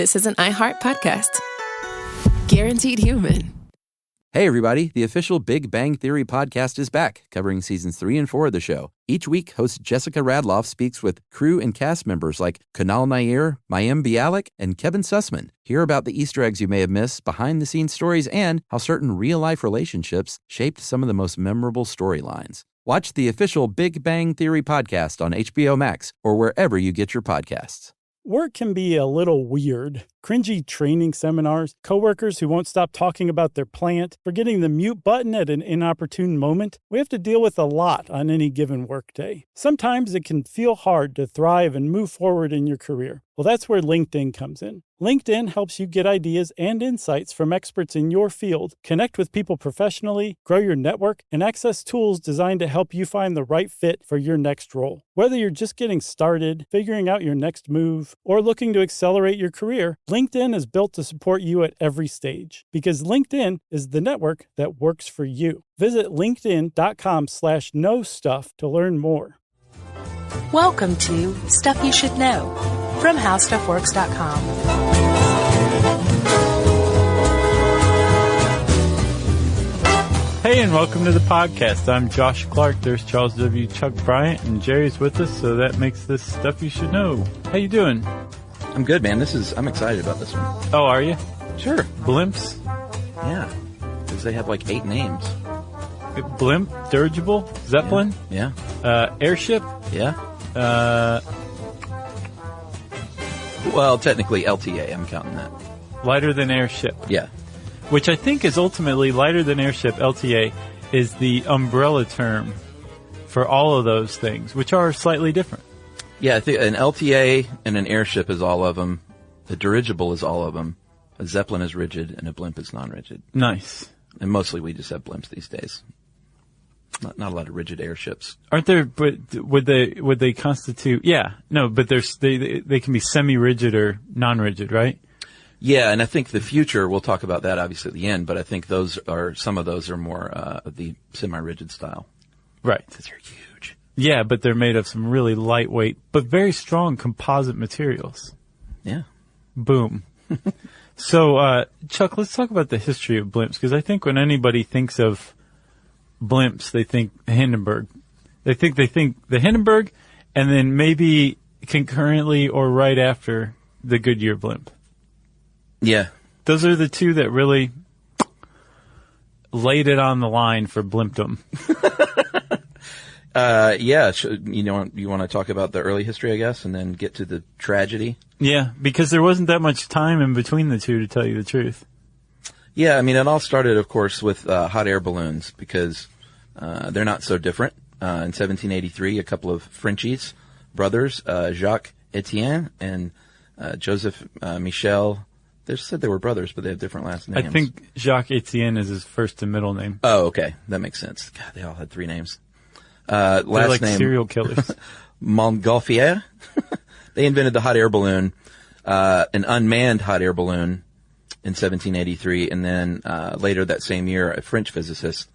this is an iHeart podcast. Guaranteed human. Hey, everybody. The official Big Bang Theory podcast is back, covering seasons 3 and 4 of the show. Each week, host Jessica Radloff speaks with crew and cast members like Kunal Nair, Mayim Bialik, and Kevin Sussman. Hear about the Easter eggs you may have missed, behind-the-scenes stories, and how certain real-life relationships shaped some of the most memorable storylines. Watch the official Big Bang Theory podcast on HBO Max or wherever you get your podcasts. Work can be a little weird. Cringy training seminars, coworkers who won't stop talking about their plant, forgetting the mute button at an inopportune moment. We have to deal with a lot on any given workday. Sometimes it can feel hard to thrive and move forward in your career. Well, that's where LinkedIn comes in. LinkedIn helps you get ideas and insights from experts in your field, connect with people professionally, grow your network, and access tools designed to help you find the right fit for your next role. Whether you're just getting started, figuring out your next move, or looking to accelerate your career, LinkedIn is built to support you at every stage because LinkedIn is the network that works for you. Visit linkedin.com/knowstuff to learn more. Welcome to Stuff You Should Know from HowStuffWorks.com. Hey, and welcome to the podcast. I'm Josh Clark. There's Charles W. Chuck Bryant, and Jerry's with us, so that makes this Stuff You Should Know. How you doing? I'm good, man. I'm excited about this one. Oh, are you? Sure. Blimps? Yeah. Because they have like 8 names. Blimp? Dirigible? Zeppelin? Yeah. Airship? Yeah. Well, technically LTA. I'm counting that. Lighter than airship. Yeah. Which I think is ultimately lighter than airship. LTA is the umbrella term for all of those things, which are slightly different. Yeah, I think an LTA and an airship is all of them. A dirigible is all of them. A Zeppelin is rigid, and a blimp is non-rigid. Nice. And mostly we just have blimps these days. Not a lot of rigid airships. Aren't there? But would they constitute? Yeah, no, but they can be semi-rigid or non-rigid, right? Yeah, and I think the future, we'll talk about that obviously at the end, but I think some of those are more the semi-rigid style. Right. Because they're huge. Yeah, but they're made of some really lightweight but very strong composite materials. Yeah. Boom. So, Chuck, let's talk about the history of blimps, because I think when anybody thinks of blimps, they think Hindenburg. They think the Hindenburg, and then maybe concurrently or right after the Goodyear blimp. Yeah. Those are the two that really laid it on the line for blimpdom. Yeah. You want to talk about the early history, I guess, and then get to the tragedy? Yeah, because there wasn't that much time in between the two, to tell you the truth. Yeah, I mean, it all started, of course, with hot air balloons because they're not so different. In 1783, a couple of Frenchies, brothers, Jacques Etienne and Joseph Michel. They said they were brothers, but they have different last names. I think Jacques Etienne is his first and middle name. Oh, okay. That makes sense. God, they all had 3 names. They're last like name, serial killers. Montgolfier. They invented the hot air balloon, an unmanned hot air balloon in 1783, and then later that same year, a French physicist,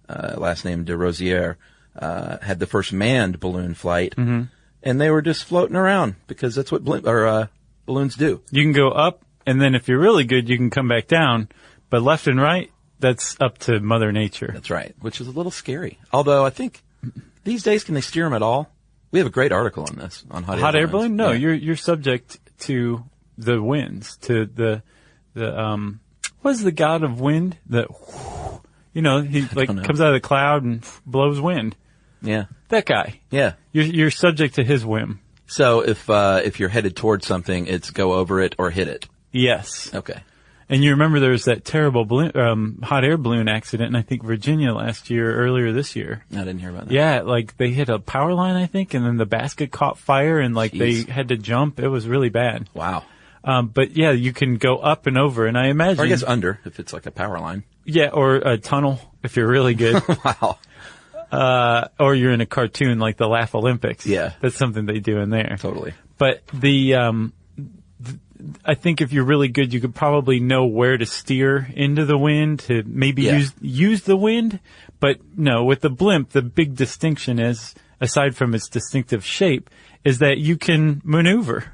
last name de Rosière, had the first manned balloon flight, and they were just floating around because that's what balloons do. You can go up, and then if you're really good, you can come back down, but left and right, that's up to Mother Nature. That's right, which is a little scary. Although I think these days, can they steer them at all? We have a great article on this, on hot air balloon. No, yeah. you're subject to the winds, to the what is the god of wind? He comes out of the cloud and blows wind. Yeah. That guy. Yeah. You're subject to his whim. So if you're headed towards something, it's go over it or hit it. Yes. Okay. And you remember there was that terrible hot air balloon accident in, I think, Virginia earlier this year. I didn't hear about that. Yeah, like they hit a power line, I think, and then the basket caught fire and they had to jump. It was really bad. Wow. But yeah, you can go up and over, and I imagine. Or I guess under, if it's like a power line. Yeah, or a tunnel, if you're really good. Wow. Or you're in a cartoon like the Laugh Olympics. Yeah. That's something they do in there. Totally. But I think if you're really good, you could probably know where to steer into the wind to maybe use the wind. But no, with the blimp, the big distinction is, aside from its distinctive shape, is that you can maneuver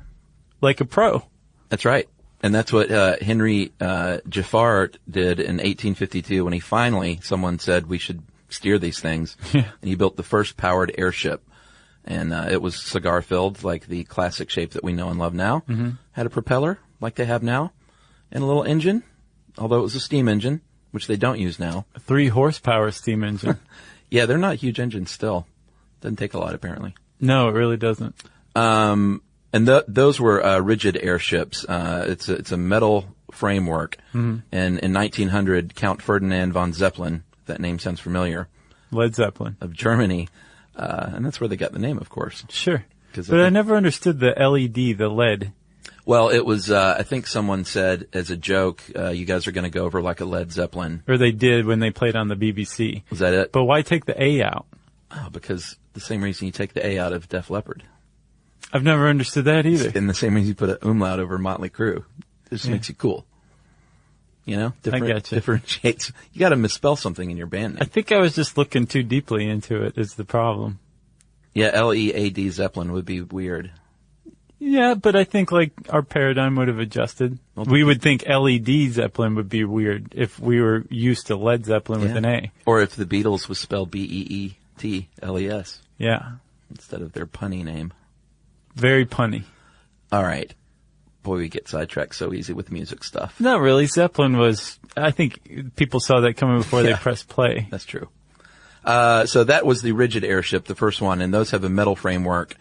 like a pro. That's right. And that's what Henry Giffard did in 1852 when someone said we should steer these things. Yeah. And he built the first powered airship. And it was cigar-filled, like the classic shape that we know and love now. Mm-hmm. Had a propeller, like they have now, and a little engine, although it was a steam engine, which they don't use now. A 3-horsepower steam engine. Yeah, they're not huge engines still. Doesn't take a lot, apparently. No, it really doesn't. And those were rigid airships. It's a metal framework. Mm-hmm. And in 1900, Count Ferdinand von Zeppelin, if that name sounds familiar. Led Zeppelin. Of Germany. And that's where they got the name, of course. Sure. But I never understood the LED, the lead. Well, it was, I think someone said as a joke, you guys are going to go over like a Led Zeppelin. Or they did when they played on the BBC. Was that it? But why take the A out? Oh, because the same reason you take the A out of Def Leppard. I've never understood that either. And the same reason you put an umlaut over Motley Crue. It just makes you cool. You know? I gotcha. Differentiates. You got to misspell something in your band name. I think I was just looking too deeply into it is the problem. Yeah, L-E-A-D Zeppelin would be weird. Yeah, but I think like our paradigm would have adjusted. We would think LED Zeppelin would be weird if we were used to Led Zeppelin with an A. Or if the Beatles was spelled B-E-E-T-L-E-S. Yeah. Instead of their punny name. Very punny. All right. Boy, we get sidetracked so easy with music stuff. Not really. Zeppelin was, I think people saw that coming before they pressed play. That's true. So that was the rigid airship, the first one, and those have a metal framework.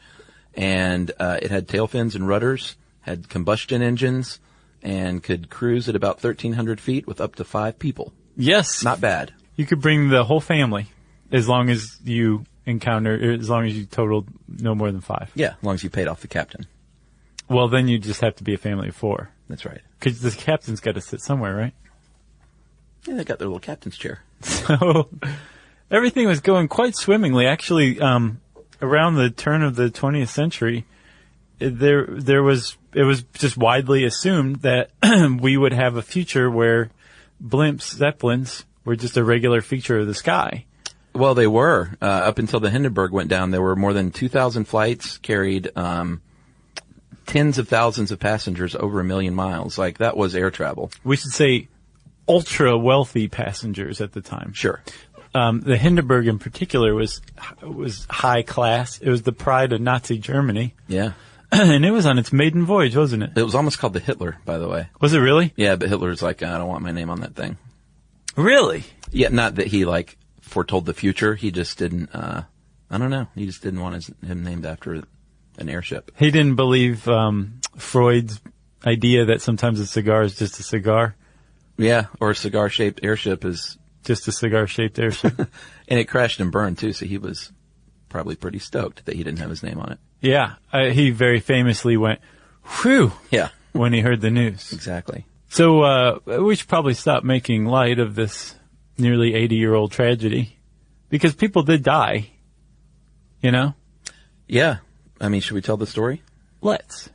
And it had tail fins and rudders, had combustion engines, and could cruise at about 1,300 feet with up to 5 people. Yes. Not bad. You could bring the whole family as long as you totaled no more than 5. Yeah, as long as you paid off the captain. Well, then you just have to be a family of 4. That's right. Because the captain's got to sit somewhere, right? Yeah, they got their little captain's chair. So everything was going quite swimmingly. Actually, around the turn of the 20th century, it was just widely assumed that we would have a future where blimps, Zeppelins, were just a regular feature of the sky. Well, they were. Up until the Hindenburg went down, there were more than 2,000 flights, carried tens of thousands of passengers over 1 million miles. Like, that was air travel. We should say ultra-wealthy passengers at the time. Sure. The Hindenburg in particular was high class. It was the pride of Nazi Germany. Yeah. And it was on its maiden voyage, wasn't it? It was almost called the Hitler, by the way. Was it really? Yeah, but Hitler's like, I don't want my name on that thing. Really? Yeah, not that he, like, foretold the future. He just didn't, I don't know. He just didn't want him named after an airship. He didn't believe Freud's idea that sometimes a cigar is just a cigar. Yeah, or a cigar-shaped airship is... Just a cigar-shaped airship. And it crashed and burned, too, so he was probably pretty stoked that he didn't have his name on it. Yeah, he very famously went, whew, yeah, when he heard the news. Exactly. So we should probably stop making light of this nearly 80-year-old tragedy, because people did die, you know? Yeah. I mean, should we tell the story? Let's.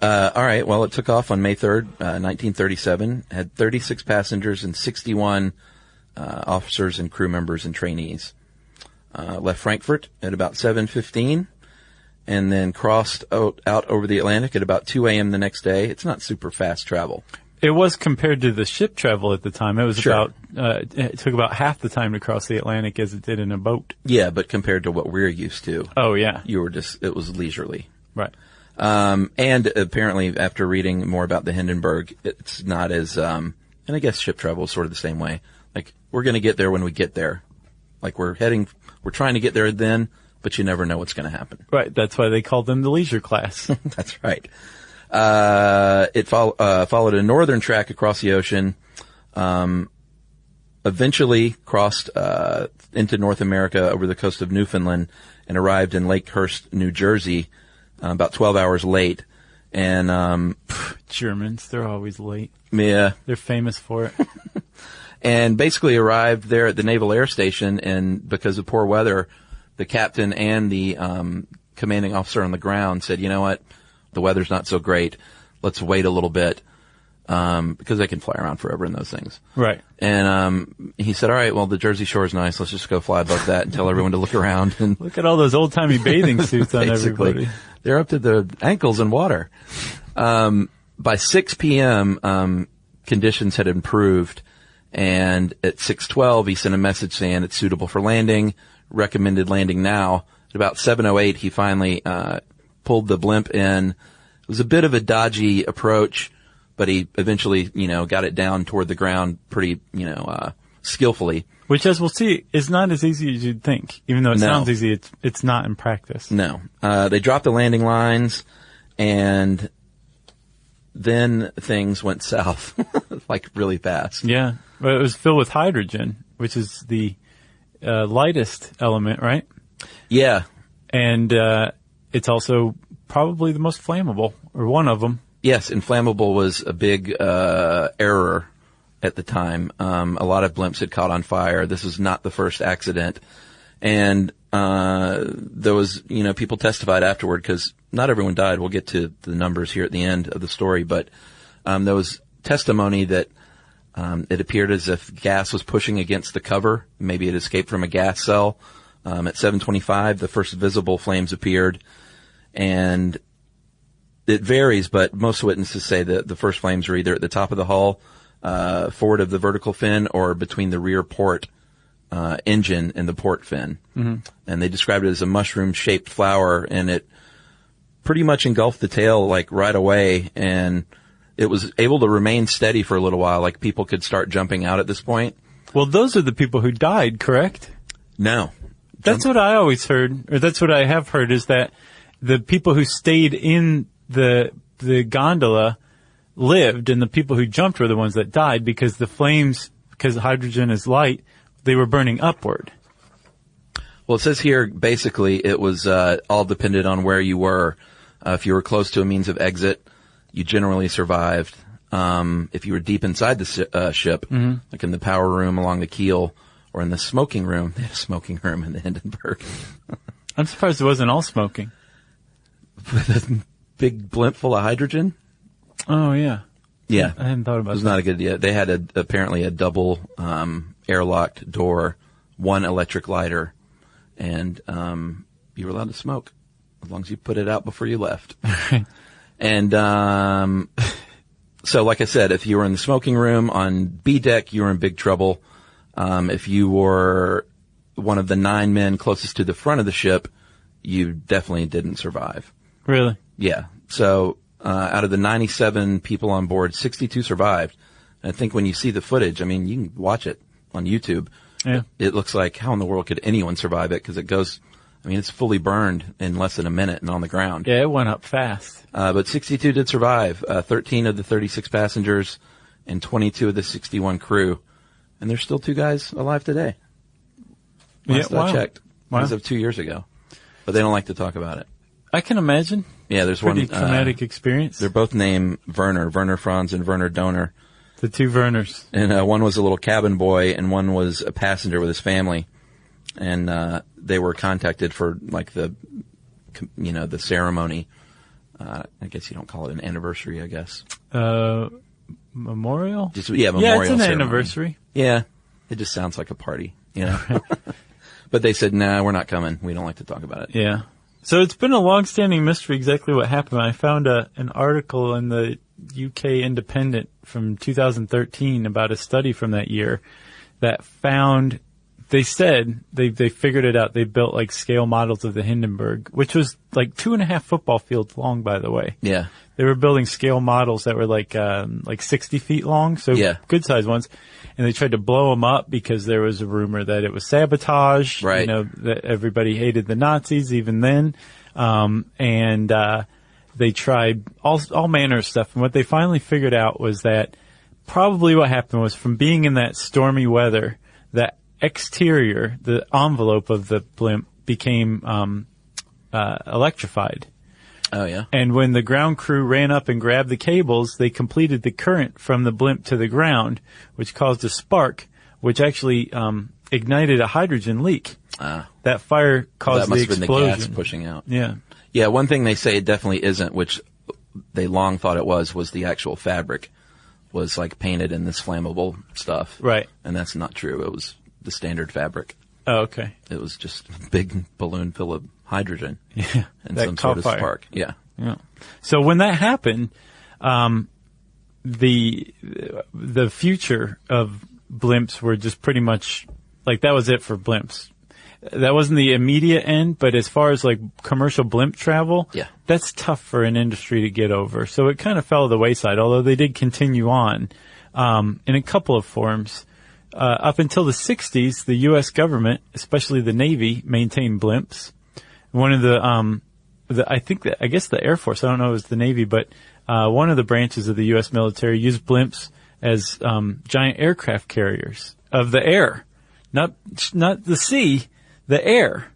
All right. Well, it took off on May 3rd, 1937, had 36 passengers and 61 officers and crew members and trainees. Left Frankfurt at about 7:15 and then crossed out over the Atlantic at about 2 a.m. the next day. It's not super fast travel. It was compared to the ship travel at the time. It was Sure. it took about half the time to cross the Atlantic as it did in a boat. Yeah, but compared to what we're used to. Oh, yeah. It was leisurely. Right. And apparently after reading more about the Hindenburg, it's not as, and I guess ship travel is sort of the same way. Like, we're going to get there when we get there. Like, we're trying to get there then, but you never know what's going to happen. Right. That's why they called them the leisure class. That's right. It followed a northern track across the ocean, eventually crossed, into North America over the coast of Newfoundland and arrived in Lakehurst, New Jersey, about 12 hours late. And, Germans, they're always late. Yeah. They're famous for it. And basically arrived there at the Naval Air Station, and because of poor weather, the captain and the commanding officer on the ground said, you know what, the weather's not so great. Let's wait a little bit, because they can fly around forever in those things. Right. And he said, all right, well, the Jersey Shore is nice. Let's just go fly above that and tell everyone to look around. And look at all those old-timey bathing suits on everybody. They're up to their ankles in water. by 6 p.m., conditions had improved, and at 6:12, he sent a message saying it's suitable for landing, recommended landing now. At about 7:08, he finally pulled the blimp in. It was a bit of a dodgy approach, but he eventually, got it down toward the ground pretty, skillfully. Which, as we'll see, is not as easy as you'd think. Even though it No. sounds easy, it's not in practice. No. They dropped the landing lines, and then things went south, like really fast. Yeah. But it was filled with hydrogen, which is the lightest element, right? Yeah. And it's also probably the most flammable, or one of them. Yes, inflammable was a big error at the time. A lot of blimps had caught on fire. This was not the first accident. And there was, people testified afterward, because not everyone died. We'll get to the numbers here at the end of the story. But there was testimony that it appeared as if gas was pushing against the cover. Maybe it escaped from a gas cell. At 7:25, the first visible flames appeared. And it varies, but most witnesses say that the first flames were either at the top of the hull, forward of the vertical fin, or between the rear port engine and the port fin. Mm-hmm. And they described it as a mushroom-shaped flower, and it pretty much engulfed the tail like right away, and it was able to remain steady for a little while. Like, people could start jumping out at this point. Well, those are the people who died, correct? No. That's what I always heard, or that's what I have heard, is that the people who stayed in the gondola lived, and the people who jumped were the ones that died, because the flames, because hydrogen is light, they were burning upward. Well, it says here, basically, it was all dependent on where you were. If you were close to a means of exit, you generally survived. If you were deep inside the ship, like in the power room along the keel, or in the smoking room, they had a smoking room in the Hindenburg. I'm surprised it wasn't all smoking. With a big blimp full of hydrogen? Oh, yeah. Yeah. I hadn't thought about that. It was not a good idea. They had apparently a double airlocked door, one electric lighter, and you were allowed to smoke as long as you put it out before you left. And so, like I said, if you were in the smoking room on B deck, you were in big trouble. If you were one of the 9 men closest to the front of the ship, you definitely didn't survive. Really? Yeah. So out of the 97 people on board, 62 survived. And I think when you see the footage, I mean, you can watch it on YouTube. Yeah. It looks like, how in the world could anyone survive it? Because it goes, I mean, it's fully burned in less than a minute and on the ground. Yeah, it went up fast. But 62 did survive. 13 of the 36 passengers and 22 of the 61 crew. And there's still 2 guys alive today. Last I checked. As of 2 years ago. But they don't like to talk about it. I can imagine. Yeah, there's Pretty one traumatic experience. They're both named Werner Franz and Werner Donner. The 2 Werners. And one was a little cabin boy, and one was a passenger with his family. And they were contacted for like the ceremony. I guess you don't call it an anniversary, I guess. Memorial? Memorial. Yeah, it's an ceremony. anniversary. Yeah, it just sounds like a party, But they said, "Nah, we're not coming. We don't like to talk about it." Yeah. So it's been a long-standing mystery exactly what happened. I found an article in the UK Independent from 2013 about a study from that year that found, they said they figured it out. They built like scale models of the Hindenburg, which was like 2.5 football fields long, by the way. Yeah. They were building scale models that were like 60 feet long, so good sized ones. And they tried to blow them up because there was a rumor that it was sabotage. Right. That everybody hated the Nazis even then. They tried all manner of stuff. And what they finally figured out was that probably what happened was, from being in that stormy weather, that exterior, the envelope of the blimp became electrified. Oh, yeah. And when the ground crew ran up and grabbed the cables, they completed the current from the blimp to the ground, which caused a spark, which actually ignited a hydrogen leak. That fire caused the explosion. That must have been the gas pushing out. Yeah. Yeah, one thing they say it definitely isn't, which they long thought it was the actual fabric was like painted in this flammable stuff. Right. And that's not true. It was the standard fabric. Oh, okay. It was just a big balloon full of hydrogen. Yeah. And some sort of spark. Yeah. Yeah. So when that happened, the future of blimps were just pretty much like that was it for blimps. That wasn't the immediate end, but as far as like commercial blimp travel, that's tough for an industry to get over. So it kind of fell to the wayside, although they did continue on in a couple of forms. Up until the 60s, the U.S. government, especially the Navy, maintained blimps. One of I guess the Air Force, I don't know if it was the Navy, but one of the branches of the U.S. military used blimps as giant aircraft carriers of the air, not the sea, the air,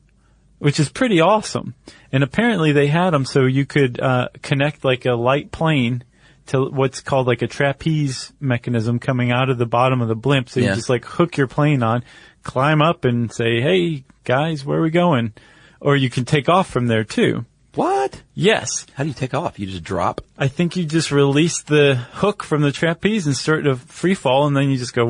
which is pretty awesome. And apparently they had them so you could connect like a light plane to what's called like a trapeze mechanism coming out of the bottom of the blimp. So you just like hook your plane on, climb up and say, hey, guys, where are we going? Or you can take off from there too. What? Yes. How do you take off? You just drop? I think you just release the hook from the trapeze and start to free fall, and then you just go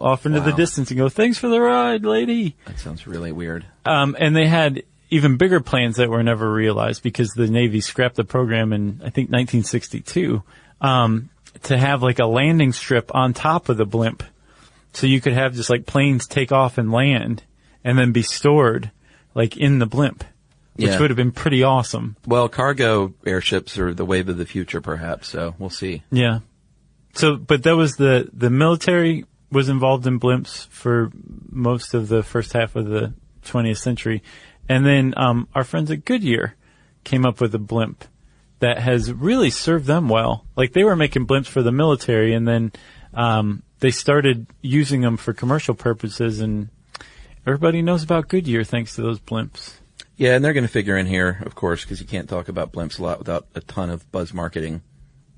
off into the distance and go, thanks for the ride, lady. That sounds really weird. And they had even bigger plans that were never realized because the Navy scrapped the program in, I think, 1962, to have like a landing strip on top of the blimp. So you could have just like planes take off and land and then be stored like in the blimp. Which would have been pretty awesome. Well, cargo airships are the wave of the future, perhaps, so we'll see. Yeah. So, but that was the military was involved in blimps for most of the first half of the 20th century. And then, our friends at Goodyear came up with a blimp that has really served them well. Like they were making blimps for the military and then, they started using them for commercial purposes and everybody knows about Goodyear thanks to those blimps. Yeah, and they're going to figure in here, of course, because you can't talk about blimps a lot without a ton of buzz marketing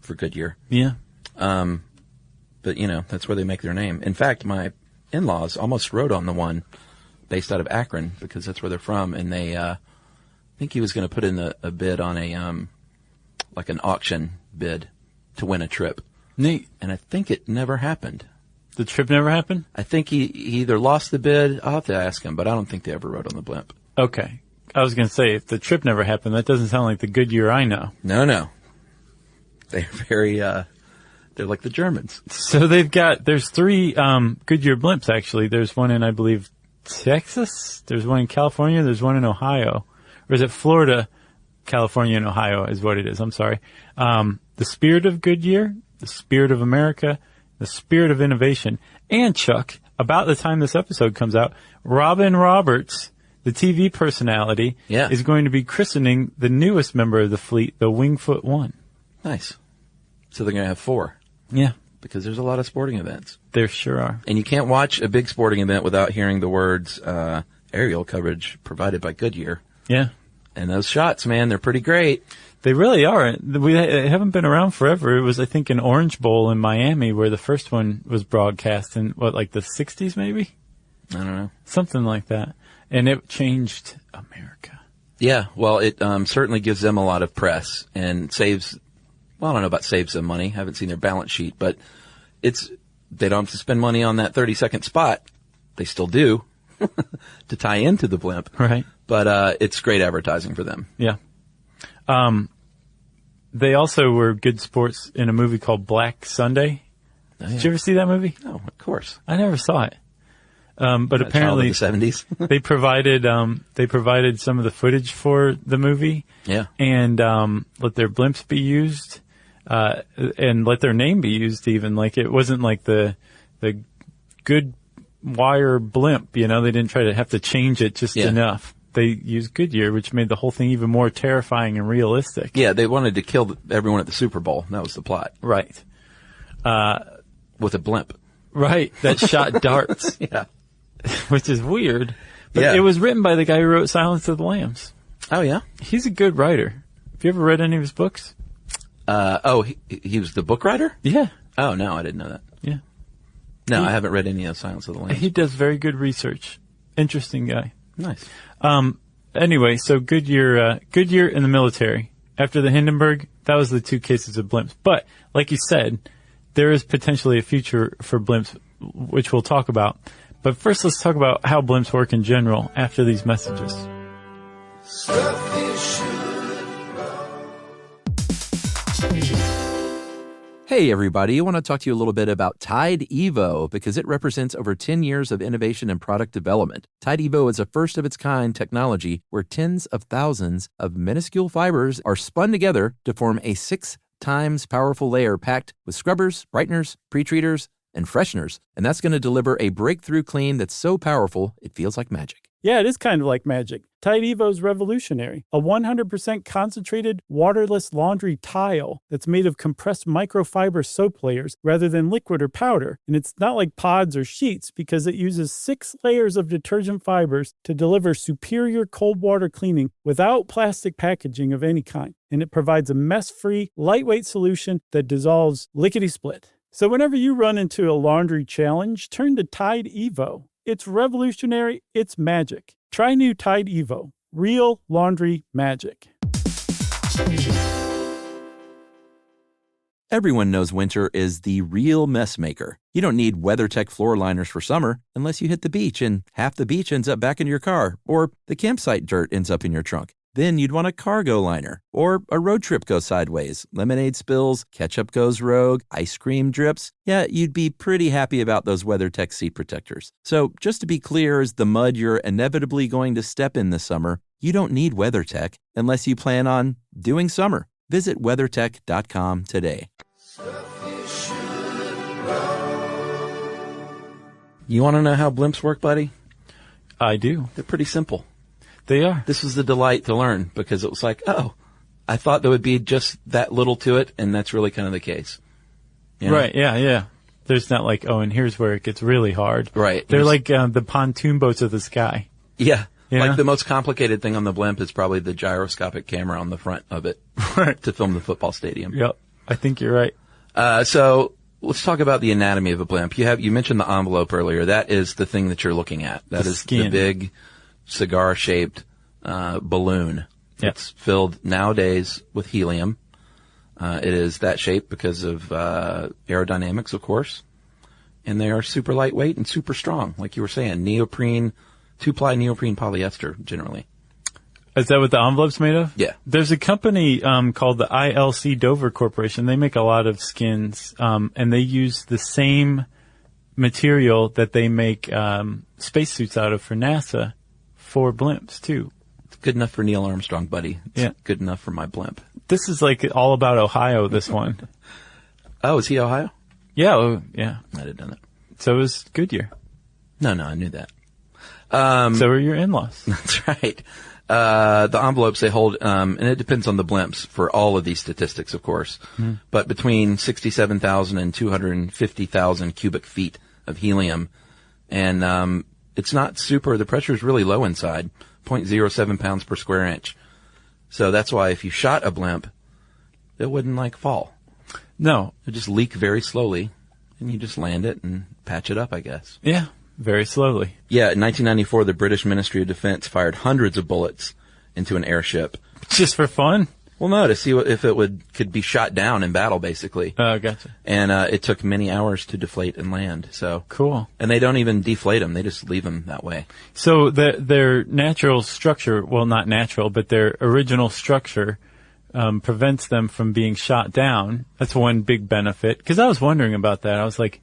for Goodyear. Yeah. But, you know, that's where they make their name. In fact, my in-laws almost rode on the one based out of Akron because that's where they're from. And they, I think he was going to put in a bid on like an auction bid to win a trip. Neat. And I think it never happened. The trip never happened? I think he either lost the bid. I'll have to ask him, but I don't think they ever rode on the blimp. Okay. I was going to say, if the trip never happened, that doesn't sound like the Goodyear I know. No. They're very, they're like the Germans. So there's 3, Goodyear blimps actually. There's one in, I believe, Texas. There's one in California. There's one in Ohio. Or is it Florida, California, and Ohio is what it is. I'm sorry. The spirit of Goodyear, the spirit of America, the spirit of innovation. And Chuck, about the time this episode comes out, Robin Roberts, the TV personality, is going to be christening the newest member of the fleet, the Wingfoot 1. Nice. So they're going to have 4. Yeah. Because there's a lot of sporting events. There sure are. And you can't watch a big sporting event without hearing the words, aerial coverage provided by Goodyear. Yeah. And those shots, man, they're pretty great. They really are. They haven't been around forever. It was, I think, an Orange Bowl in Miami where the first one was broadcast in, like the 60s maybe? I don't know. Something like that. And it changed America. Yeah, well, it certainly gives them a lot of press and saves, well, I don't know about saves them money. I haven't seen their balance sheet, but they don't have to spend money on that 30-second spot. They still do to tie into the blimp. Right. But it's great advertising for them. Yeah. They also were good sports in a movie called Black Sunday. Oh, yeah. Did you ever see that movie? Oh, of course. I never saw it. But apparently the 70s. they provided some of the footage for the movie. Yeah. And, let their blimps be used, and let their name be used even. Like it wasn't like the good wire blimp, you know, they didn't try to have to change it just enough. They used Goodyear, which made the whole thing even more terrifying and realistic. Yeah. They wanted to kill everyone at the Super Bowl. That was the plot. Right. With a blimp. Right. That shot darts. Yeah. Which is weird. But it was written by the guy who wrote Silence of the Lambs. Oh, yeah? He's a good writer. Have you ever read any of his books? He was the book writer? Yeah. Oh, no, I didn't know that. Yeah. No, I haven't read any of Silence of the Lambs. He does very good research. Interesting guy. Nice. Anyway, so Goodyear in the military. After the Hindenburg, that was the 2 cases of blimps. But, like you said, there is potentially a future for blimps, which we'll talk about. But first, let's talk about how blimps work in general after these messages. Stuff you should know. Hey, everybody. I want to talk to you a little bit about Tide Evo because it represents over 10 years of innovation and product development. Tide Evo is a first-of-its-kind technology where tens of thousands of minuscule fibers are spun together to form a 6 times powerful layer packed with scrubbers, brighteners, pre-treaters, and fresheners. And that's going to deliver a breakthrough clean that's so powerful it feels like magic. Yeah, it is kind of like magic. Tide Evo is revolutionary. A 100% concentrated, waterless laundry tile that's made of compressed microfiber soap layers rather than liquid or powder. And it's not like pods or sheets because it uses 6 layers of detergent fibers to deliver superior cold water cleaning without plastic packaging of any kind. And it provides a mess-free, lightweight solution that dissolves lickety-split. So whenever you run into a laundry challenge, turn to Tide Evo. It's revolutionary. It's magic. Try new Tide Evo. Real laundry magic. Everyone knows winter is the real mess maker. You don't need WeatherTech floor liners for summer unless you hit the beach and half the beach ends up back in your car, or the campsite dirt ends up in your trunk. Then you'd want a cargo liner, or a road trip goes sideways, lemonade spills, ketchup goes rogue, ice cream drips. Yeah, you'd be pretty happy about those WeatherTech seat protectors. So just to be clear, as the mud you're inevitably going to step in this summer, you don't need WeatherTech unless you plan on doing summer. Visit WeatherTech.com today. You want to know how blimps work, buddy? I do. They're pretty simple. They are. This was the delight to learn because it was like, oh, I thought there would be just that little to it, and that's really kind of the case. You know? Right, yeah. There's not like, oh, and here's where it gets really hard. Right. They're like the pontoon boats of the sky. Yeah. You know? Like the most complicated thing on the blimp is probably the gyroscopic camera on the front of it to film the football stadium. Yep, I think you're right. So let's talk about the anatomy of a blimp. You mentioned the envelope earlier. That is the thing that you're looking at. That is skin. the big cigar-shaped balloon. Yep. It's filled nowadays with helium. It is that shape because of aerodynamics, of course. And they are super lightweight and super strong, like you were saying. Neoprene, 2-ply neoprene polyester, generally. Is that what the envelope's made of? Yeah. There's a company called the ILC Dover Corporation. They make a lot of skins, and they use the same material that they make spacesuits out of for NASA for blimps, too. It's good enough for Neil Armstrong, buddy. It's Yeah. good enough for my blimp. This is like all about Ohio, this one. Oh, is he Ohio? Yeah. I didn't know that. So is Goodyear. No, I knew that. So are your in-laws. That's right. The envelopes they hold, and it depends on the blimps for all of these statistics, of course, but between 67,000 and 250,000 cubic feet of helium. And it's not the pressure is really low inside, 0.07 pounds per square inch. So that's why if you shot a blimp, it wouldn't fall. No. It would just leak very slowly, and you just land it and patch it up, I guess. Yeah. Very slowly. Yeah, in 1994, the British Ministry of Defense fired hundreds of bullets into an airship. Just for fun? Well, no, to see if it could be shot down in battle, basically. Oh, gotcha. And it took many hours to deflate and land. So cool. And they don't even deflate them; they just leave them that way. So their natural structure, well, not natural, but their original structure prevents them from being shot down. That's one big benefit. Because I was wondering about that. I was like,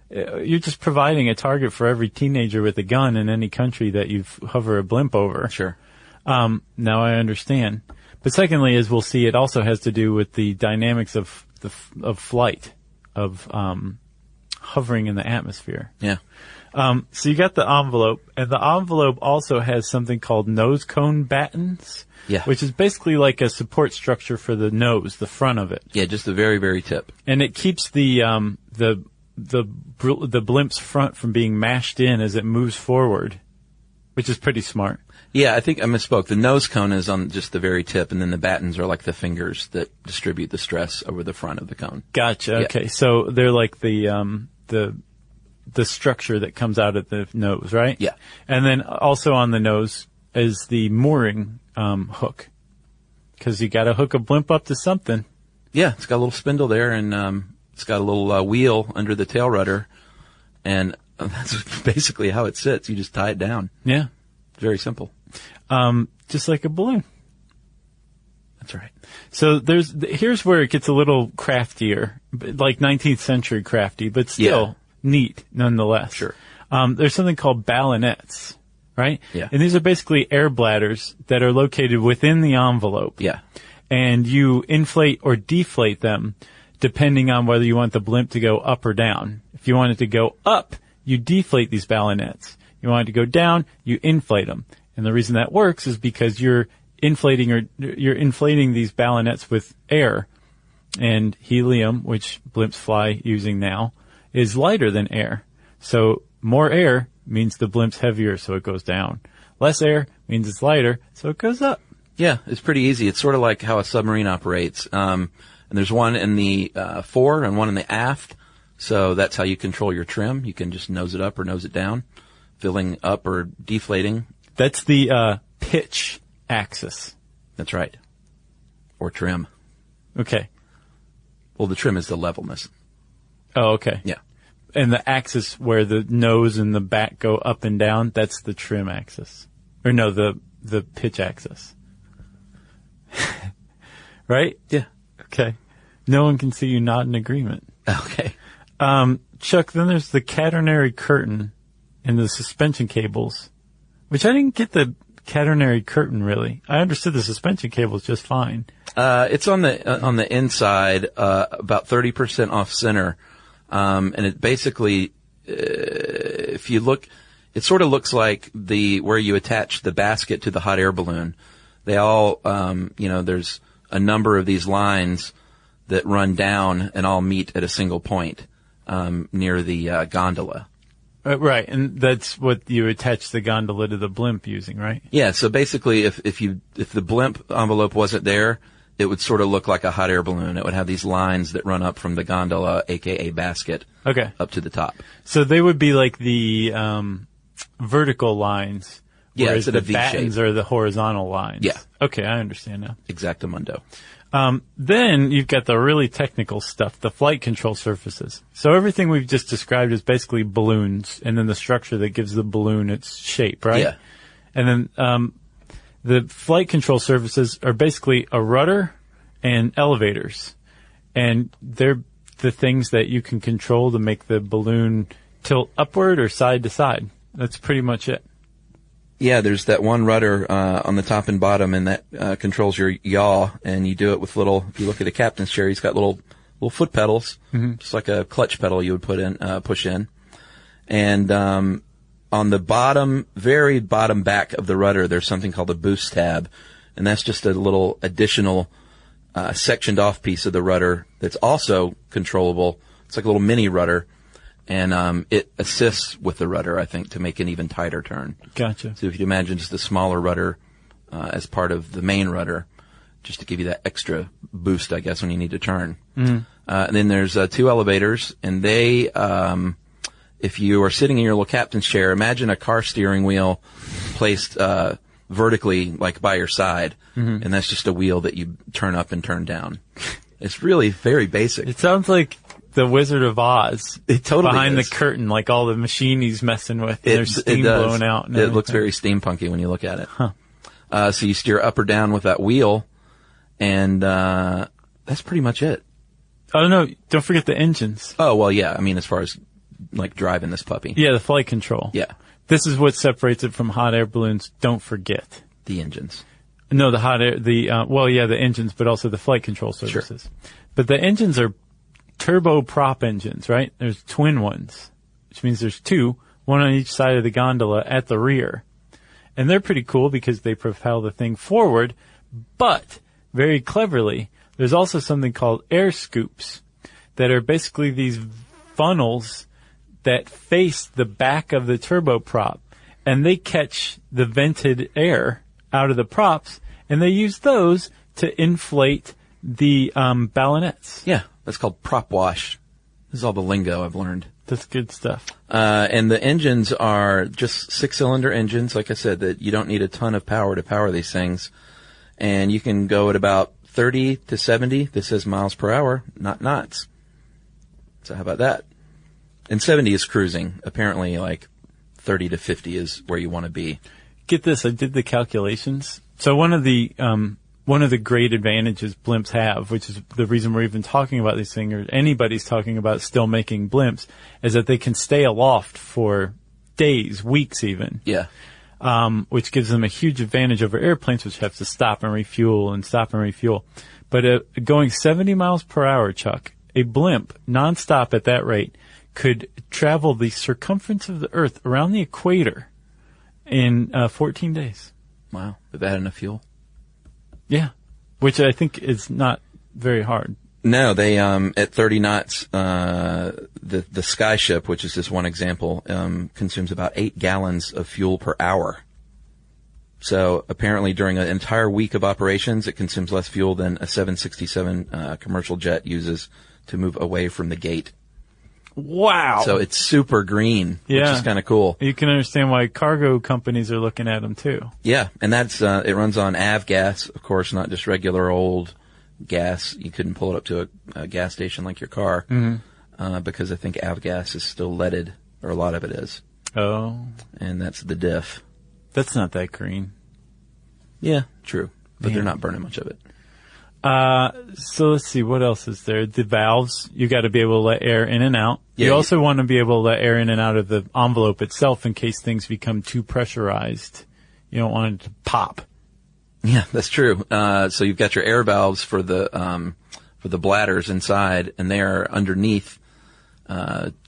you're just providing a target for every teenager with a gun in any country that you hover a blimp over. Sure. Now I understand. But secondly, as we'll see, it also has to do with the dynamics of flight, of hovering in the atmosphere. Yeah. So you got the envelope, and the envelope also has something called nose cone battens. Yeah. Which is basically like a support structure for the nose, the front of it. Yeah, just the very, very tip. And it keeps the blimp's front from being mashed in as it moves forward, which is pretty smart. Yeah, I think I misspoke. The nose cone is on just the very tip, and then the battens are like the fingers that distribute the stress over the front of the cone. Gotcha. Yeah. Okay, so they're like the structure that comes out of the nose, right? Yeah. And then also on the nose is the mooring hook, because you got to hook a blimp up to something. Yeah, it's got a little spindle there, and it's got a little wheel under the tail rudder, and that's basically how it sits. You just tie it down. Yeah. Very simple. Just like a balloon. That's right. So here's where it gets a little craftier, like 19th century crafty, but still neat nonetheless. Sure. There's something called ballonets, right? Yeah. And these are basically air bladders that are located within the envelope. Yeah. And you inflate or deflate them depending on whether you want the blimp to go up or down. If you want it to go up, you deflate these ballonets. You want it to go down, you inflate them. And the reason that works is because you're inflating these ballonets with air. And helium, which blimps fly using now, is lighter than air. So more air means the blimp's heavier, so it goes down. Less air means it's lighter, so it goes up. Yeah, it's pretty easy. It's sort of like how a submarine operates. And there's one in the fore and one in the aft. So that's how you control your trim. You can just nose it up or nose it down, filling up or deflating. That's the pitch axis. That's right. Or trim. Okay. Well, the trim is the levelness. Oh, okay. Yeah. And the axis where the nose and the back go up and down, that's the trim axis. Or no, the pitch axis. Right? Yeah. Okay. No one can see you nod in agreement. Okay. Chuck, then there's the catenary curtain and the suspension cables, which I didn't get the catenary curtain really. I understood the suspension cables just fine. It's on the inside, about 30% off center. And it basically, if you look, it sort of looks like where you attach the basket to the hot air balloon. They all, there's a number of these lines that run down and all meet at a single point, near the, gondola. Right. And that's what you attach the gondola to the blimp using, right? Yeah. So basically, if the blimp envelope wasn't there, it would sort of look like a hot air balloon. It would have these lines that run up from the gondola, aka basket, okay, up to the top. So they would be like the vertical lines, whereas it's the a V shape. battens are the horizontal lines. Yeah. Okay, I understand now. Exactamundo. Then you've got the really technical stuff, the flight control surfaces. So everything we've just described is basically balloons, and then the structure that gives the balloon its shape, right? Yeah. And then the flight control surfaces are basically a rudder and elevators. And they're the things that you can control to make the balloon tilt upward or side to side. That's pretty much it. Yeah, there's that one rudder on the top and bottom, and that controls your yaw. And you do it with little. If you look at a captain's chair, he's got little foot pedals, just like a clutch pedal you would push in. And on the bottom, very bottom back of the rudder, there's something called a boost tab, and that's just a little additional sectioned off piece of the rudder that's also controllable. It's like a little mini rudder. And it assists with the rudder, I think, to make an even tighter turn. Gotcha. So if you imagine just a smaller rudder as part of the main rudder, just to give you that extra boost, I guess, when you need to turn. Mm-hmm. And then there's 2 elevators, and they, if you are sitting in your little captain's chair, imagine a car steering wheel placed vertically, like by your side, and that's just a wheel that you turn up and turn down. It's really very basic. It sounds like the Wizard of Oz. It totally behind is. the curtain, like all the machine he's messing with. And there's steam blowing out. And it looks very steampunky when you look at it. Huh. So you steer up or down with that wheel, and that's pretty much it. Oh no! Don't forget the engines. Oh well, yeah. I mean, as far as like driving this puppy. Yeah, the flight control. Yeah. This is what separates it from hot air balloons. Don't forget The engines. No, the hot air. The engines, but also the flight control services. Sure. But the engines are turboprop engines, right? There's twin ones, which means there's 2, one on each side of the gondola at the rear. And they're pretty cool because they propel the thing forward, but very cleverly, there's also something called air scoops that are basically these funnels that face the back of the turboprop, and they catch the vented air out of the props, and they use those to inflate the ballonets. Yeah. That's called prop wash. This is all the lingo I've learned. That's good stuff. And the engines are just 6-cylinder engines, like I said, that you don't need a ton of power to power these things. And you can go at about 30 to 70. This says miles per hour, not knots. So how about that? And 70 is cruising. Apparently, like 30 to 50 is where you want to be. Get this, I did the calculations. So one of the one of the great advantages blimps have, which is the reason we're even talking about these things, or anybody's talking about still making blimps, is that they can stay aloft for days, weeks even. Yeah. Which gives them a huge advantage over airplanes, which have to stop and refuel and stop and refuel. But going 70 miles per hour, Chuck, a blimp nonstop at that rate could travel the circumference of the Earth around the equator in 14 days. Wow. If that had enough fuel. Yeah, which I think is not very hard. No, they at 30 knots, the Skyship, which is just one example, consumes about 8 gallons of fuel per hour. So apparently during an entire week of operations, it consumes less fuel than a 767 commercial jet uses to move away from the gate. Wow. So it's super green, which is kind of cool. You can understand why cargo companies are looking at them too. Yeah, and that's it runs on avgas, of course, not just regular old gas. You couldn't pull it up to a gas station like your car, because I think avgas is still leaded, or a lot of it is. Oh. And that's the diff. That's not that green. Yeah, true. But they're not burning much of it. So let's see, what else is there? The valves, you got to be able to let air in and out. Yeah, you also want to be able to let air in and out of the envelope itself in case things become too pressurized. You don't want it to pop. Yeah, that's true. So you've got your air valves for the bladders inside, and they are underneath,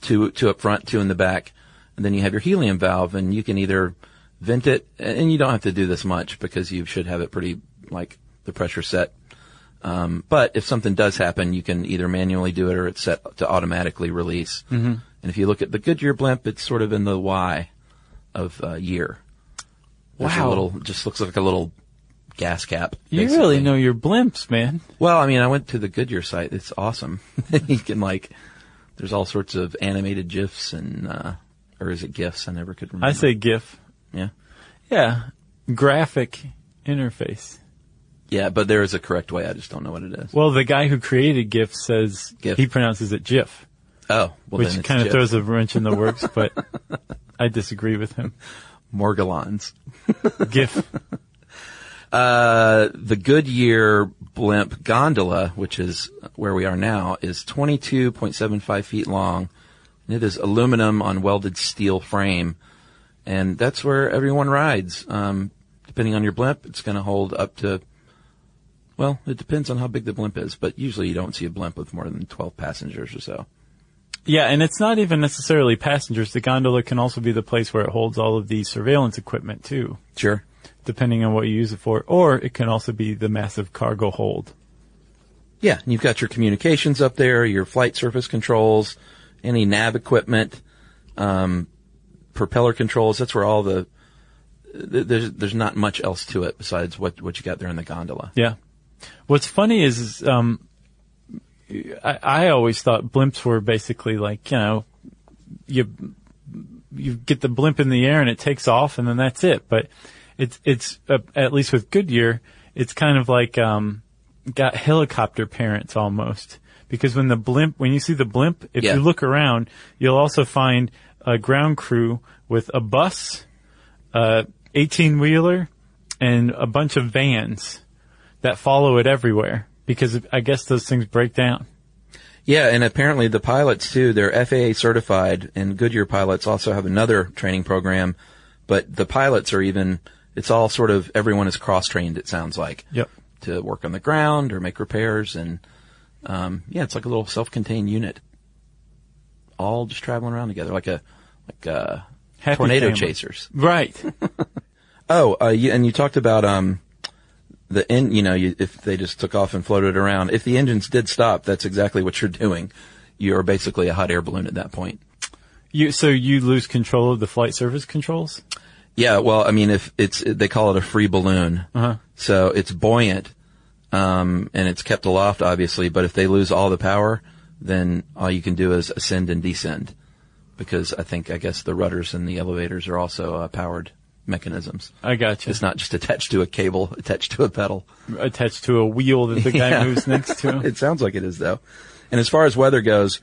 two up front, 2 in the back. And then you have your helium valve, and you can either vent it, and you don't have to do this much because you should have it pretty, like, the pressure set. But if something does happen, you can either manually do it or it's set to automatically release. Mm-hmm. And if you look at the Goodyear blimp, it's sort of in the Y of year. There's Wow. Just looks like a little gas cap. You basically. really know your blimps, man. Well, I mean, I went to the Goodyear site. It's awesome. You can there's all sorts of animated GIFs and, or is it GIFs? I never could remember. I say GIF. Yeah. Yeah. Graphic interface. Yeah, but there is a correct way. I just don't know what it is. Well, the guy who created GIF says GIF. he pronounces it GIF. Oh, well, which then it's kind of GIF. throws a wrench in the works, but I disagree with him. Morgellons. GIF. The Goodyear blimp gondola, which is where we are now, is 22.75 feet long. And it is aluminum on welded steel frame. And that's where everyone rides. Depending on your blimp, it's going to hold up to, well, it depends on how big the blimp is, but usually you don't see a blimp with more than 12 passengers or so. Yeah, and it's not even necessarily passengers. The gondola can also be the place where it holds all of the surveillance equipment, too. Sure. Depending on what you use it for. Or it can also be the massive cargo hold. Yeah, and you've got your communications up there, your flight surface controls, any nav equipment, propeller controls. That's where all there's not much else to it besides what you got there in the gondola. Yeah. What's funny is I always thought blimps were basically like, you get the blimp in the air and it takes off and then that's it. But it's at least with Goodyear, it's kind of like got helicopter parents almost. Because when you see the blimp, if you look around, you'll also find a ground crew with a bus, 18-wheeler, and a bunch of vans that follow it everywhere. Because I guess those things break down. Yeah, and apparently the pilots, too, they're FAA certified, and Goodyear pilots also have another training program. But the pilots are it's all sort of, everyone is cross-trained, it sounds like. Yep. To work on the ground or make repairs. And, it's like a little self-contained unit. All just traveling around together, like tornado family. chasers. Right. And you talked about, if they just took off and floated around, if the engines did stop, that's exactly what you're doing. You're basically a hot air balloon at that point. So you lose control of the flight surface controls? Yeah, well, I mean, they call it a free balloon. Uh-huh. So it's buoyant, and it's kept aloft, obviously, but if they lose all the power, then all you can do is ascend and descend. Because I guess the rudders and the elevators are also powered mechanisms. I gotcha. It's not just attached to a cable, attached to a pedal. Attached to a wheel that the guy moves next to. It sounds like it is, though. And as far as weather goes,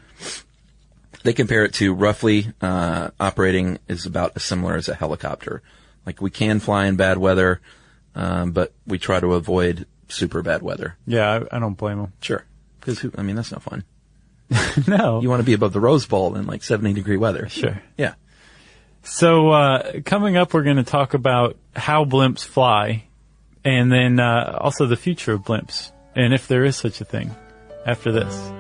they compare it to roughly operating is about as similar as a helicopter. Like we can fly in bad weather, but we try to avoid super bad weather. Yeah, I don't blame them. Sure. Because, that's no fun. No. You want to be above the Rose Bowl in like 70-degree weather. Sure. Yeah. So, coming up, we're going to talk about how blimps fly, and then also the future of blimps, and if there is such a thing, after this.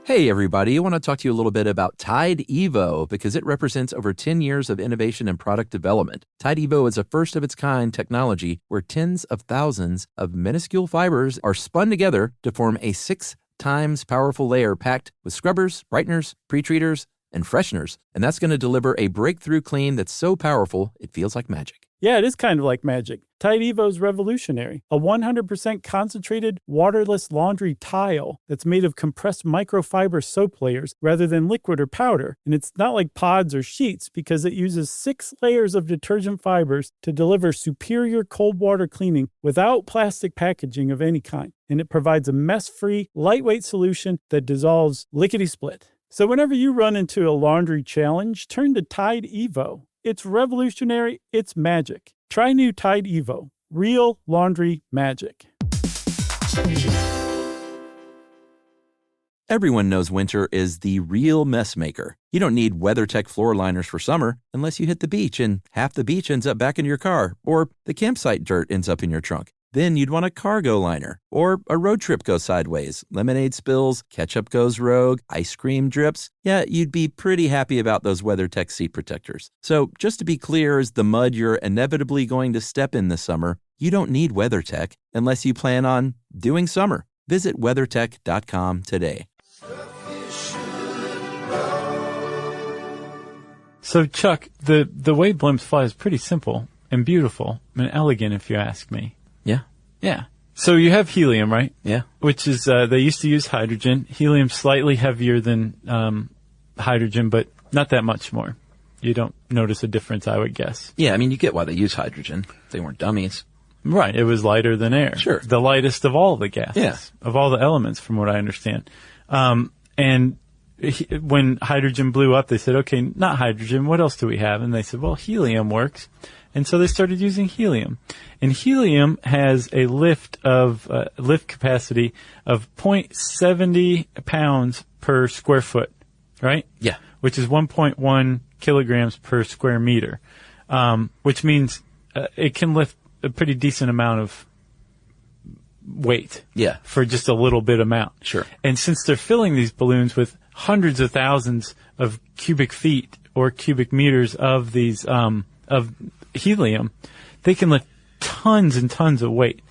Hey everybody, I want to talk to you a little bit about Tide Evo because it represents over 10 years of innovation and product development. Tide Evo is a first-of-its-kind technology where tens of thousands of minuscule fibers are spun together to form a 6 times powerful layer packed with scrubbers, brighteners, pre-treaters, and fresheners. And that's going to deliver a breakthrough clean that's so powerful it feels like magic. Yeah, it is kind of like magic. Tide Evo is revolutionary. A 100% concentrated, waterless laundry tile that's made of compressed microfiber soap layers rather than liquid or powder. And it's not like pods or sheets because it uses 6 layers of detergent fibers to deliver superior cold water cleaning without plastic packaging of any kind. And it provides a mess-free, lightweight solution that dissolves lickety-split. So whenever you run into a laundry challenge, turn to Tide Evo. It's revolutionary. It's magic. Try new Tide Evo. Real laundry magic. Everyone knows winter is the real mess maker. You don't need WeatherTech floor liners for summer unless you hit the beach and half the beach ends up back in your car, or the campsite dirt ends up in your trunk. Then you'd want a cargo liner, or a road trip goes sideways, lemonade spills, ketchup goes rogue, ice cream drips. Yeah, you'd be pretty happy about those WeatherTech seat protectors. So just to be clear, as the mud you're inevitably going to step in this summer, you don't need WeatherTech unless you plan on doing summer. Visit WeatherTech.com today. So, Chuck, the way blimps fly is pretty simple and beautiful and elegant, if you ask me. Yeah. Yeah. So you have helium, right? Yeah. Which is, they used to use hydrogen. Helium's slightly heavier than hydrogen, but not that much more. You don't notice a difference, I would guess. Yeah, you get why they use hydrogen. They weren't dummies. Right. It was lighter than air. Sure. The lightest of all the gases. Yeah. Of all the elements, from what I understand. And when hydrogen blew up, they said, okay, not hydrogen, what else do we have? And they said, well, helium works. And so they started using helium. And helium has a lift capacity of 0.70 pounds per square foot, right? Yeah. Which is 1.1 kilograms per square meter, which means it can lift a pretty decent amount of weight. Yeah. For just a little bit amount. Sure. And since they're filling these balloons with hundreds of thousands of cubic feet or cubic meters of these of helium, they can lift tons and tons of weight.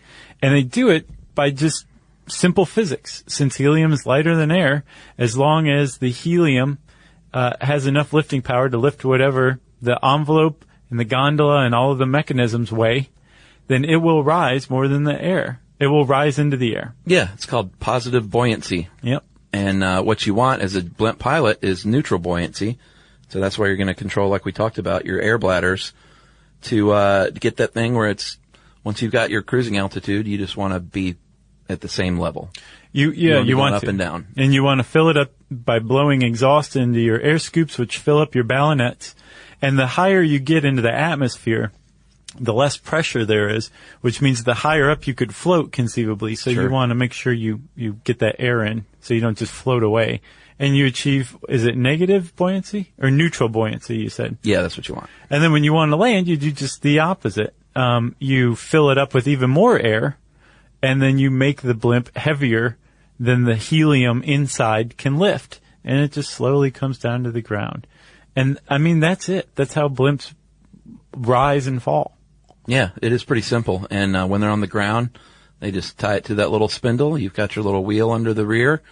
And they do it by just simple physics. Since helium is lighter than air, as long as the helium has enough lifting power to lift whatever the envelope and the gondola and all of the mechanisms weigh, then it will rise more than the air. It will rise into the air. Yeah, it's called positive buoyancy. Yep. And what you want as a blimp pilot is neutral buoyancy. So that's why you're going to control, like we talked about, your air bladders to get that thing where it's, once you've got your cruising altitude, you just want to be at the same level. You want up to. And down. And you want to fill it up by blowing exhaust into your air scoops, which fill up your ballonets. And the higher you get into the atmosphere, the less pressure there is, which means the higher up you could float conceivably. So Sure. you want to make sure you get that air in so you don't just float away. And you achieve, is it negative buoyancy or neutral buoyancy, you said? Yeah, that's what you want. And then when you want to land, you do just the opposite. You fill it up with even more air, and then you make the blimp heavier than the helium inside can lift. And it just slowly comes down to the ground. And, that's it. That's how blimps rise and fall. Yeah, it is pretty simple. And when they're on the ground, they just tie it to that little spindle. You've got your little wheel under the rear.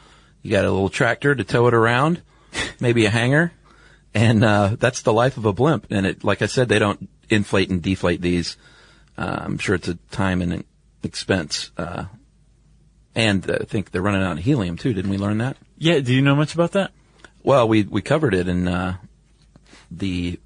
You got a little tractor to tow it around, maybe a hanger. And that's the life of a blimp. And it, like I said, they don't inflate and deflate these. I'm sure it's a time and expense. And I think they're running out of helium too. Didn't we learn that? Yeah. Do you know much about that? Well, we covered it in the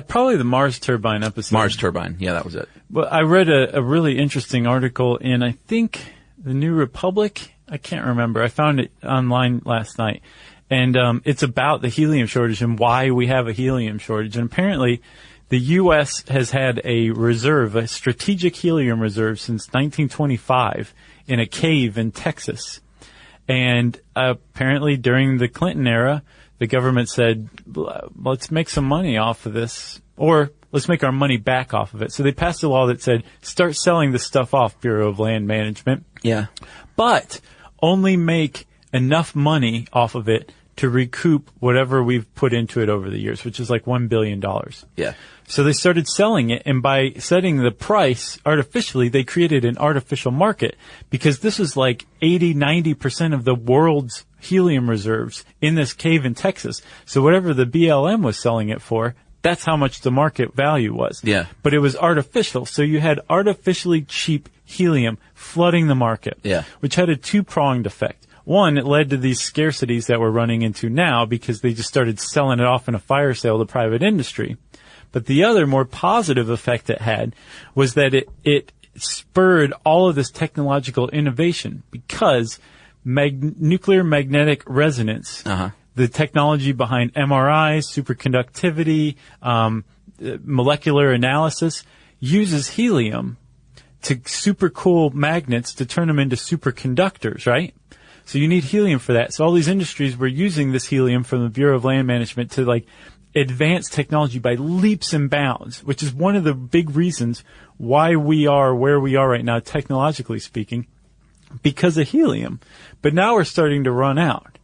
probably the Mars turbine episode. Mars turbine. Yeah, that was it. Well, I read a really interesting article in, I think, the New Republic. I can't remember. I found it online last night. And it's about the helium shortage and why we have a helium shortage. And apparently, the U.S. has had a reserve, a strategic helium reserve, since 1925 in a cave in Texas. And apparently, during the Clinton era, the government said, let's make some money off of this, or let's make our money back off of it. So they passed a law that said, start selling this stuff off, Bureau of Land Management. Yeah. But only make enough money off of it to recoup whatever we've put into it over the years, which is like $1 billion. Yeah. So they started selling it, and by setting the price artificially, they created an artificial market, because this is like 80-90% of the world's helium reserves in this cave in Texas. So whatever the BLM was selling it for, that's how much the market value was. Yeah. But it was artificial, so you had artificially cheap helium flooding the market, yeah, which had a two-pronged effect. One, it led to these scarcities that we're running into now because they just started selling it off in a fire sale to private industry. But the other more positive effect it had was that it spurred all of this technological innovation, because nuclear magnetic resonance, the technology behind MRIs, superconductivity, molecular analysis, uses helium to super cool magnets to turn them into superconductors, right? So you need helium for that. So all these industries were using this helium from the Bureau of Land Management to like advance technology by leaps and bounds, which is one of the big reasons why we are where we are right now, technologically speaking, because of helium. But now we're starting to run out.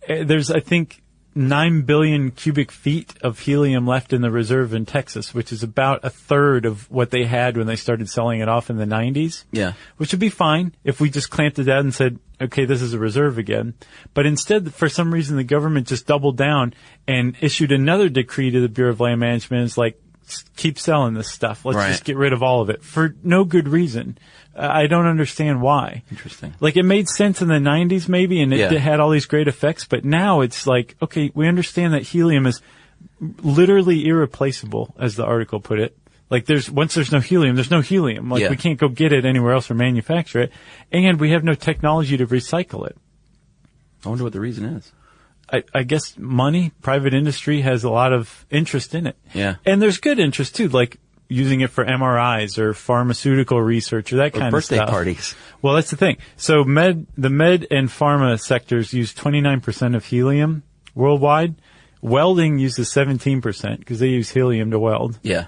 There's, I think, 9 billion cubic feet of helium left in the reserve in Texas, which is about a third of what they had when they started selling it off in the 90s. Yeah. Which would be fine if we just clamped it down and said, okay, this is a reserve again. But instead, for some reason, the government just doubled down and issued another decree to the Bureau of Land Management. It's like, keep selling this stuff. Let's just get rid of all of it for no good reason. I don't understand why. Interesting. Like, it made sense in the 90s maybe, and it had all these great effects, but now it's like, okay, we understand that helium is literally irreplaceable, as the article put it. Like, once there's no helium, there's no helium. Like, we can't go get it anywhere else or manufacture it, and we have no technology to recycle it. I wonder what the reason is. I guess money, private industry has a lot of interest in it. Yeah. And there's good interest too, like using it for MRIs or pharmaceutical research or that kind of stuff. Birthday parties. Well, that's the thing. So the med and pharma sectors use 29% of helium worldwide. Welding uses 17% because they use helium to weld. Yeah.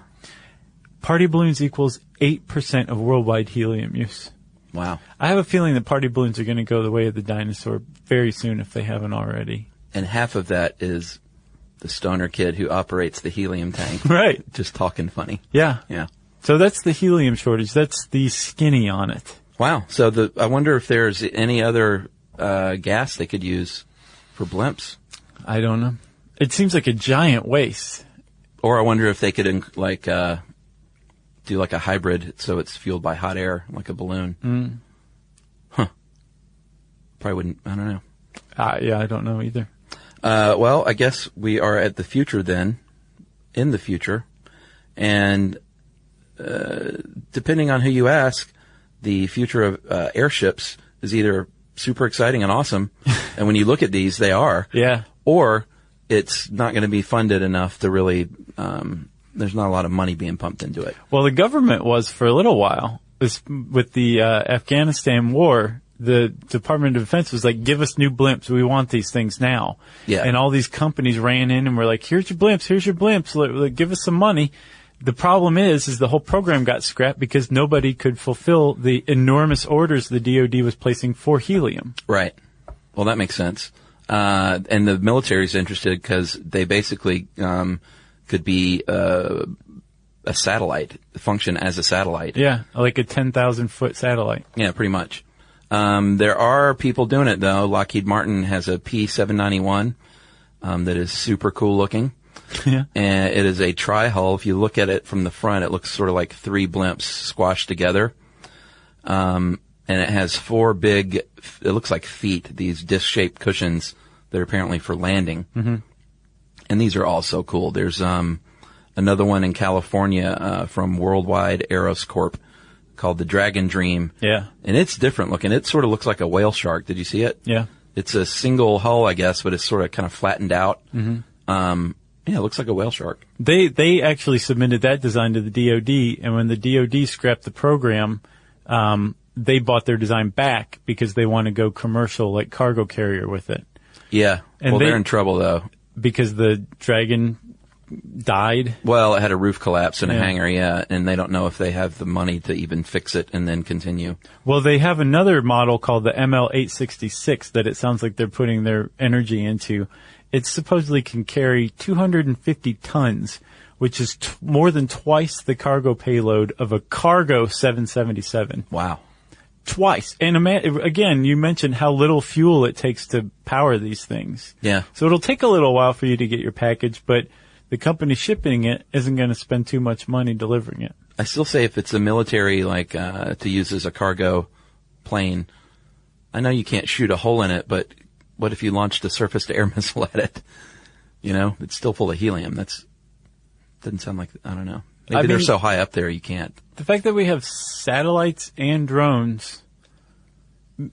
Party balloons equals 8% of worldwide helium use. Wow. I have a feeling that party balloons are going to go the way of the dinosaur very soon if they haven't already. And half of that is the stoner kid who operates the helium tank. Right. Just talking funny. Yeah. Yeah. So that's the helium shortage. That's the skinny on it. Wow. So I wonder if there's any other gas they could use for blimps. I don't know. It seems like a giant waste. Or I wonder if they could do like a hybrid so it's fueled by hot air, like a balloon. Mm. Huh. Probably wouldn't. I don't know. Yeah, I don't know either. Well, I guess we are at the future then, in the future. And depending on who you ask, the future of airships is either super exciting and awesome, and when you look at these, they are. Yeah. Or it's not going to be funded enough to really, there's not a lot of money being pumped into it. Well, the government was for a little while. With the Afghanistan war, the Department of Defense was like, give us new blimps. We want these things now. Yeah. And all these companies ran in and were like, here's your blimps. Like, give us some money. The problem is the whole program got scrapped because nobody could fulfill the enormous orders the DoD was placing for helium. Right. Well, that makes sense. And the military's interested because they basically could be a satellite, function as a satellite. Yeah, like a 10,000-foot satellite. Yeah, pretty much. There are people doing it, though. Lockheed Martin has a P-791 that is super cool looking. Yeah. And it is a tri-hull. If you look at it from the front, it looks sort of like three blimps squashed together. And it has four big, it looks like feet, these disc-shaped cushions that are apparently for landing. Mm-hmm. And these are all so cool. There's another one in California from Worldwide Aeros Corp called the Dragon Dream. Yeah. And it's different looking. It sort of looks like a whale shark. Did you see it? Yeah. It's a single hull, I guess, but it's sort of kind of flattened out. Mm-hmm. Yeah, it looks like a whale shark. They actually submitted that design to the DoD, and when the DoD scrapped the program, they bought their design back because they want to go commercial, like cargo carrier with it. Yeah. And they're in trouble though. Because the Dragon died? Well, it had a roof collapse in a hangar, and they don't know if they have the money to even fix it and then continue. Well, they have another model called the ML866 that it sounds like they're putting their energy into. It supposedly can carry 250 tons, which is more than twice the cargo payload of a cargo 777. Wow. Twice. And again, you mentioned how little fuel it takes to power these things. Yeah. So it'll take a little while for you to get your package, but the company shipping it isn't going to spend too much money delivering it. I still say if it's a military, to use as a cargo plane, I know you can't shoot a hole in it, but what if you launched a surface-to-air missile at it? It's still full of helium. Doesn't sound like, I don't know. Maybe they're so high up there you can't. The fact that we have satellites and drones,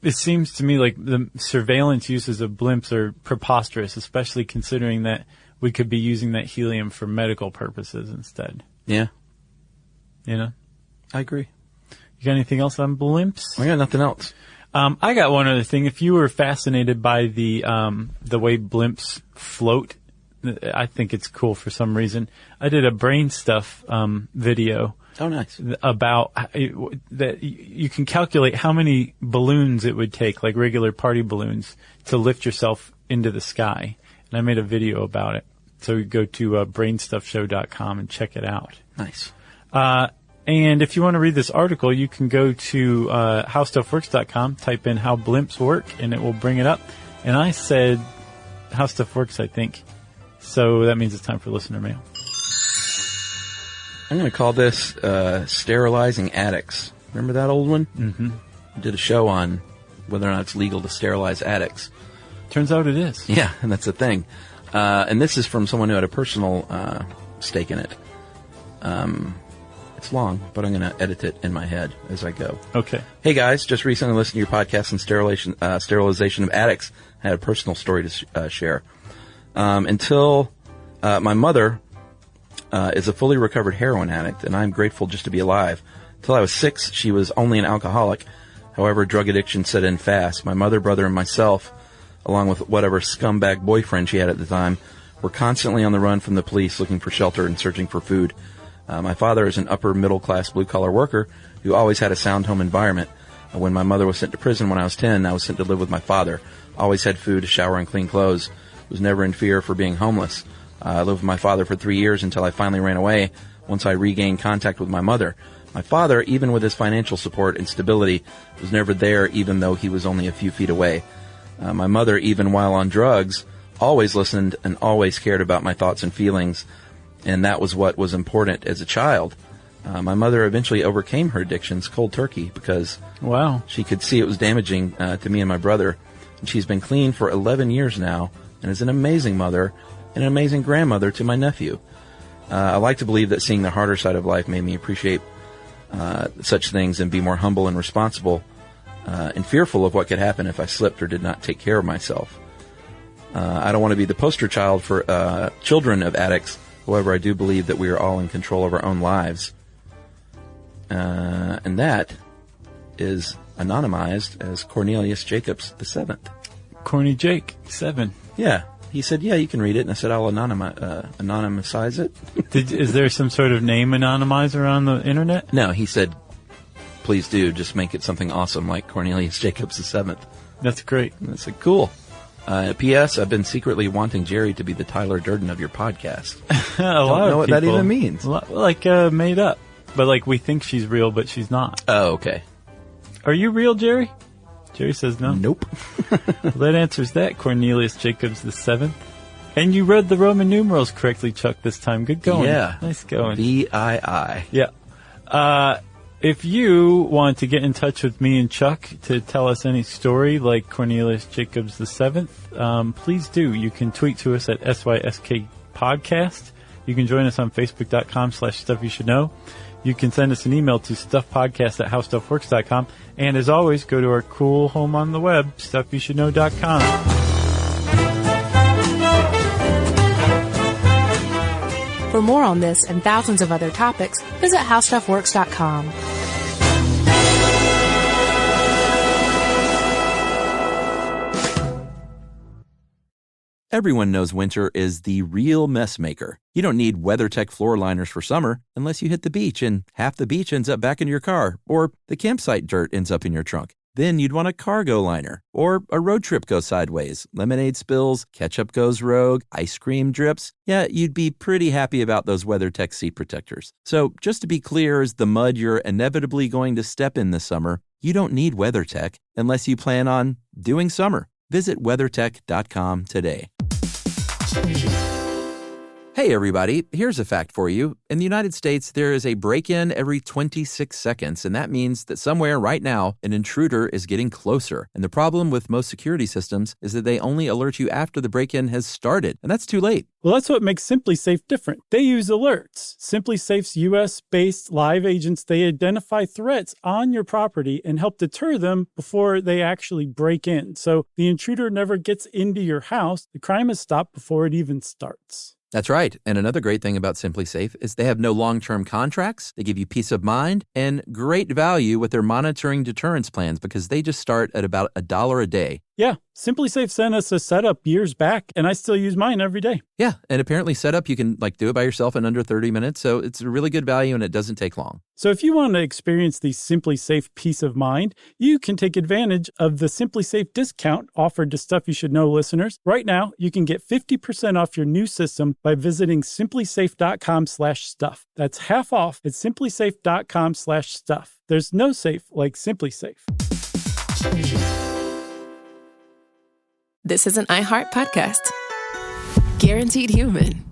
it seems to me like the surveillance uses of blimps are preposterous, especially considering that we could be using that helium for medical purposes instead. Yeah. I agree. You got anything else on blimps? I got nothing else. I got one other thing. If you were fascinated by the way blimps float, I think it's cool for some reason. I did a brain stuff video. Oh, nice. About that you can calculate how many balloons it would take, like regular party balloons, to lift yourself into the sky. And I made a video about it. So you go to brainstuffshow.com and check it out. Nice. And if you want to read this article, you can go to howstuffworks.com, type in how blimps work, and it will bring it up. And I said how stuff works, I think. So that means it's time for listener mail. I'm going to call this sterilizing attics. Remember that old one? Mm-hmm. I did a show on whether or not it's legal to sterilize attics. Turns out it is. Yeah, and that's the thing. And this is from someone who had a personal stake in it. It's long, but I'm going to edit it in my head as I go. Okay. Hey guys, just recently listened to your podcast on sterilization of attics. I had a personal story to share. Until my mother is a fully recovered heroin addict, and I'm grateful just to be alive. Until I was 6, she was only an alcoholic. However, drug addiction set in fast. My mother, brother, and myself, along with whatever scumbag boyfriend she had at the time, were constantly on the run from the police looking for shelter and searching for food. My father is an upper middle-class blue-collar worker who always had a sound home environment. When my mother was sent to prison when I was 10, I was sent to live with my father. Always had food, a shower, and clean clothes. Was never in fear for being homeless. I lived with my father for 3 years until I finally ran away once I regained contact with my mother. My father, even with his financial support and stability, was never there even though he was only a few feet away. My mother, even while on drugs, always listened and always cared about my thoughts and feelings, and that was what was important as a child. My mother eventually overcame her addictions cold turkey because she could see it was damaging to me and my brother. And she's been clean for 11 years now and is an amazing mother and an amazing grandmother to my nephew. I like to believe that seeing the harder side of life made me appreciate such things and be more humble and responsible and fearful of what could happen if I slipped or did not take care of myself. I don't want to be the poster child for children of addicts. However, I do believe that we are all in control of our own lives. And that is anonymized as Cornelius Jacobs VII. Corny Jake, 7. Yeah. He said, yeah, you can read it. And I said, I'll anonymize it. Is there some sort of name anonymizer on the internet? No, he said, please do. Just make it something awesome like Cornelius Jacobs VII. That's great. And I said, cool. P.S. I've been secretly wanting Jerry to be the Tyler Durden of your podcast. A lot of know what people, that even means. Like made up. But like we think she's real, but she's not. Oh, okay. Are you real, Jerry? Jerry says no. Nope. Well, that answers that, Cornelius Jacobs VII. And you read the Roman numerals correctly, Chuck, this time. Good going. Yeah. Nice going. VII. Yeah. If you want to get in touch with me and Chuck to tell us any story like Cornelius Jacobs VII, please do. You can tweet to us at SYSK Podcast. You can join us on Facebook.com/StuffYouShouldKnow. you can send us an email to stuffpodcast@howstuffworks.com. And as always, go to our cool home on the web, stuffyoushouldknow.com. For more on this and thousands of other topics, visit howstuffworks.com. Everyone knows winter is the real mess maker. You don't need WeatherTech floor liners for summer unless you hit the beach and half the beach ends up back in your car, or the campsite dirt ends up in your trunk. Then you'd want a cargo liner, or a road trip goes sideways, lemonade spills, ketchup goes rogue, ice cream drips. Yeah, you'd be pretty happy about those WeatherTech seat protectors. So just to be clear, as the mud you're inevitably going to step in this summer, you don't need WeatherTech unless you plan on doing summer. Visit WeatherTech.com today. Hey everybody, here's a fact for you. In the United States, there is a break-in every 26 seconds, and that means that somewhere right now, an intruder is getting closer. And the problem with most security systems is that they only alert you after the break-in has started, and that's too late. Well, that's what makes SimpliSafe different. They use alerts. SimpliSafe's US-based live agents, they identify threats on your property and help deter them before they actually break in. So the intruder never gets into your house. The crime is stopped before it even starts. That's right. And another great thing about SimpliSafe is they have no long-term contracts. They give you peace of mind and great value with their monitoring deterrence plans because they just start at about $1 a day. Yeah, SimpliSafe sent us a setup years back, and I still use mine every day. Yeah, and apparently setup, you can do it by yourself in under 30 minutes, so it's a really good value and it doesn't take long. So if you want to experience the SimpliSafe peace of mind, you can take advantage of the SimpliSafe discount offered to Stuff You Should Know listeners. Right now, you can get 50% off your new system by visiting simplisafe.com/stuff. That's half off at simplisafe.com/stuff. There's no safe like SimpliSafe. This is an iHeart podcast. Guaranteed human.